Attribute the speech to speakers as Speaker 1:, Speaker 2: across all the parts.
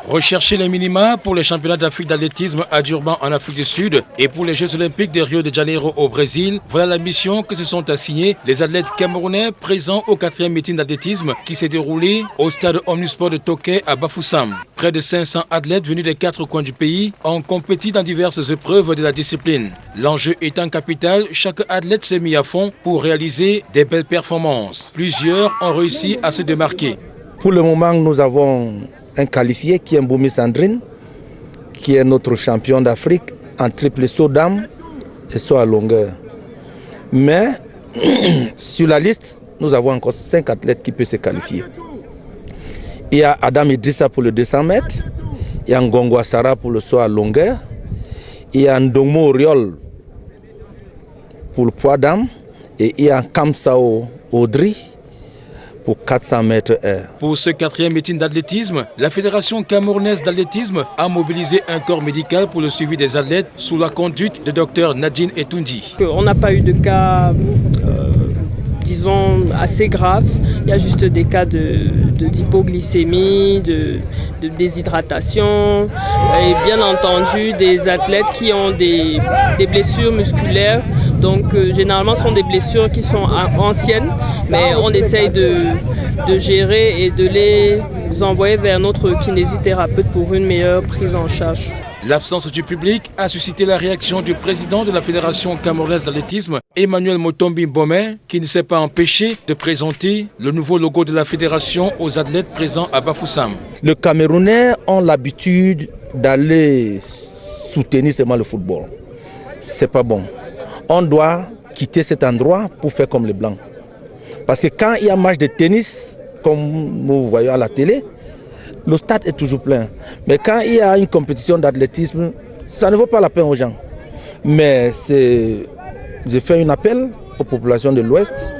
Speaker 1: Rechercher les minima pour les championnats d'Afrique d'athlétisme à Durban en Afrique du Sud et pour les Jeux olympiques de Rio de Janeiro au Brésil, voilà la mission que se sont assignés les athlètes camerounais présents au 4e meeting d'athlétisme qui s'est déroulé au stade Omnisport de Tokay à Bafoussam. Près de 500 athlètes venus des 4 coins du pays ont compéti dans diverses épreuves de la discipline. L'enjeu étant capital, chaque athlète s'est mis à fond pour réaliser des belles performances. Plusieurs ont réussi à se démarquer.
Speaker 2: Pour le moment, nous avons un qualifié qui est Mboumi Sandrine, qui est notre champion d'Afrique en triple saut d'âme et saut à longueur. Mais sur la liste, nous avons encore 5 athlètes qui peuvent se qualifier. Il y a Adam Idrissa pour le 200 mètres, il y a Ngongo Asara pour le saut à longueur, il y a Ndongmo Oriol pour le poids d'âme et il y a Kamsao Audrey pour 400 mètres air.
Speaker 1: Pour ce 4e meeting d'athlétisme, la Fédération camerounaise d'athlétisme a mobilisé un corps médical pour le suivi des athlètes sous la conduite de Dr Nadine Etoundi.
Speaker 3: On n'a pas eu de cas, disons, assez graves. Il y a juste des cas d'hypoglycémie, de déshydratation et bien entendu des athlètes qui ont des blessures musculaires. Donc généralement ce sont des blessures qui sont anciennes, mais on essaye de gérer et de les envoyer vers notre kinésithérapeute pour une meilleure prise en charge.
Speaker 1: L'absence du public a suscité la réaction du président de la Fédération camerounaise d'athlétisme, Emmanuel Motombi Mbomé, qui ne s'est pas empêché de présenter le nouveau logo de la fédération aux athlètes présents à Bafoussam.
Speaker 2: Les Camerounais ont l'habitude d'aller soutenir seulement le football. C'est pas bon. On doit quitter cet endroit pour faire comme les Blancs. Parce que quand il y a un match de tennis, comme vous voyez à la télé, le stade est toujours plein. Mais quand il y a une compétition d'athlétisme, ça ne vaut pas la peine aux gens. Mais je fais un appel aux populations de l'Ouest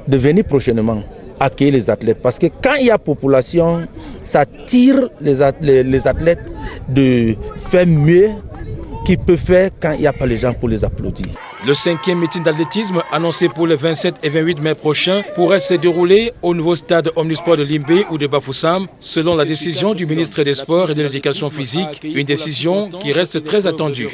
Speaker 2: de venir prochainement accueillir les athlètes. Parce que quand il y a population, ça tire les athlètes de faire mieux qu'ils peuvent faire quand il n'y a pas les gens pour les applaudir.
Speaker 1: Le 5e meeting d'athlétisme annoncé pour les 27 et 28 mai prochains pourrait se dérouler au nouveau stade Omnisport de Limbé ou de Bafoussam, selon la décision du ministre des Sports et de l'Éducation physique, une décision qui reste très attendue.